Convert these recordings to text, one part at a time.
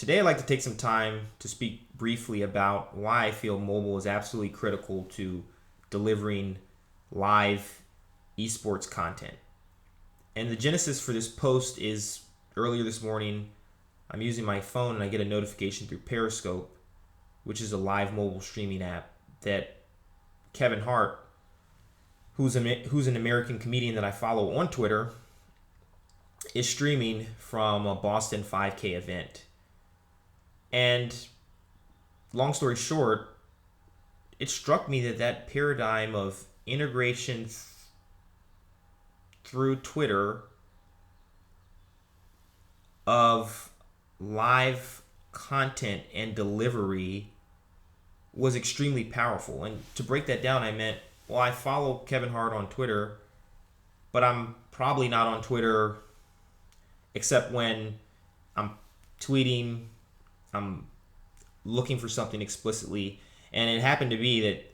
Today, I'd like to take some time to speak briefly about why I feel mobile is absolutely critical to delivering live esports content. And the genesis for this post is earlier this morning, I'm using my phone and I get a notification through Periscope, which is a live mobile streaming app that Kevin Hart, who's an American comedian that I follow on Twitter, is streaming from a Boston 5K event. And long story short, it struck me that paradigm of integration through Twitter of live content and delivery was extremely powerful. And to break that down, I meant, well, I follow Kevin Hart on Twitter, but I'm probably not on Twitter except when I'm tweeting, I'm looking for something explicitly. And it happened to be that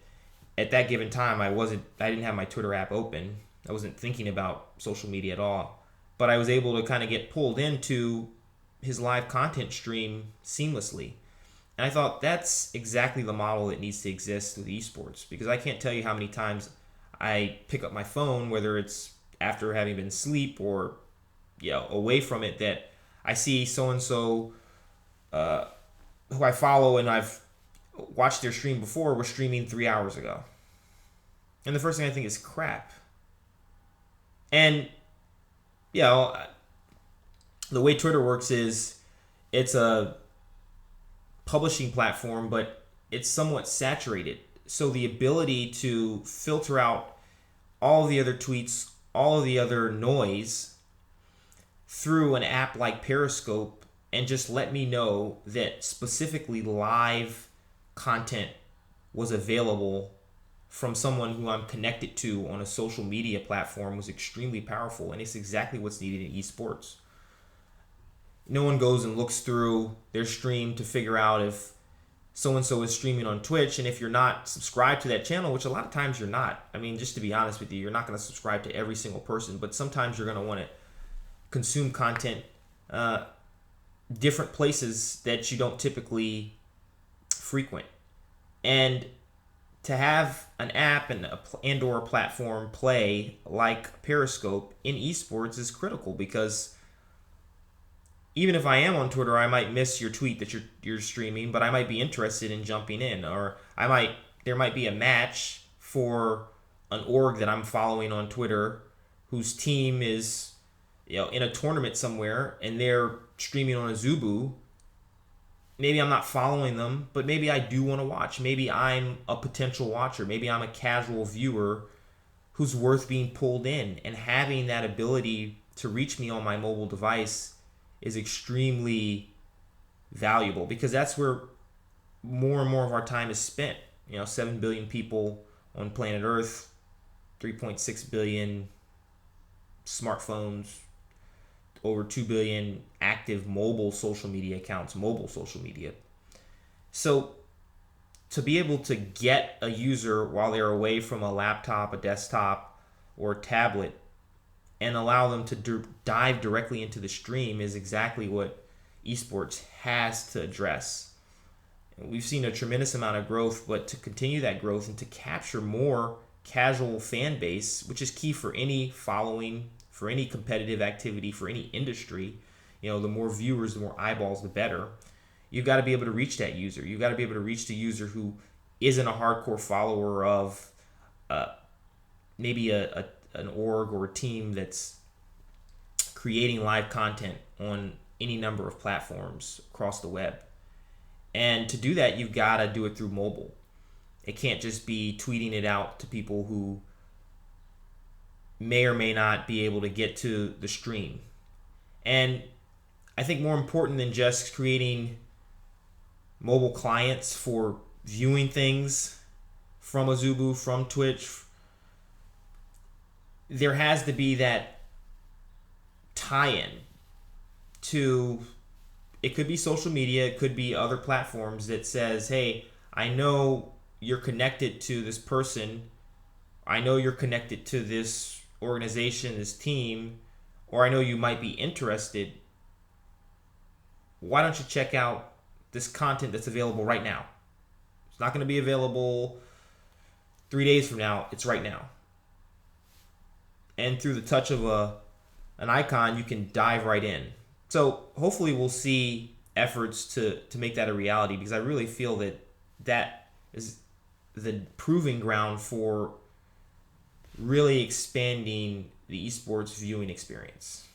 at that given time, I didn't have my Twitter app open. I wasn't thinking about social media at all. But I was able to kind of get pulled into his live content stream seamlessly. And I thought that's exactly the model that needs to exist with esports, because I can't tell you how many times I pick up my phone, whether it's after having been asleep or away from it, that I see so and so who I follow and I've watched their stream before was streaming 3 hours ago. And the first thing I think is crap. And the way Twitter works is it's a publishing platform, but it's somewhat saturated. So the ability to filter out all of the other tweets, all of the other noise through an app like Periscope and just let me know that specifically live content was available from someone who I'm connected to on a social media platform was extremely powerful. And it's exactly what's needed in esports. No one goes and looks through their stream to figure out if so-and-so is streaming on Twitch. And if you're not subscribed to that channel, which a lot of times you're not. I mean, just to be honest with you, you're not going to subscribe to every single person, but sometimes you're going to want to consume content different places that you don't typically frequent. And to have an app and or a platform play like Periscope in esports is critical, because even if I am on Twitter, I might miss your tweet that you're streaming, but I might be interested in jumping in, or there might be a match for an org that I'm following on Twitter whose team is in a tournament somewhere and they're streaming on a Zubu. Maybe I'm not following them, but maybe I do want to watch. Maybe I'm a potential watcher. Maybe I'm a casual viewer who's worth being pulled in. And having that ability to reach me on my mobile device is extremely valuable, because that's where more and more of our time is spent. 7 billion people on planet Earth, 3.6 billion smartphones, over 2 billion active mobile social media accounts, mobile social media. So to be able to get a user while they're away from a laptop, a desktop, or a tablet and allow them to dive directly into the stream is exactly what esports has to address. And we've seen a tremendous amount of growth, but to continue that growth and to capture more casual fan base, which is key for any following, for any competitive activity, for any industry, the more viewers, the more eyeballs, the better. You've got to be able to reach that user. You've got to be able to reach the user who isn't a hardcore follower of maybe an org or a team that's creating live content on any number of platforms across the web. And to do that, you've got to do it through mobile. It can't just be tweeting it out to people who may or may not be able to get to the stream. And I think more important than just creating mobile clients for viewing things from a Zubu, from Twitch, there has to be that tie-in to, it could be social media, it could be other platforms that says, hey, I know you're connected to this person, I know you're connected to this organization, this team, or I know you might be interested why don't you check out this content that's available right now? It's not going to be available 3 days from now. It's right now. And through the touch of an icon, you can dive right in. So hopefully we'll see efforts to make that a reality, because I really feel that is the proving ground for really expanding the esports viewing experience.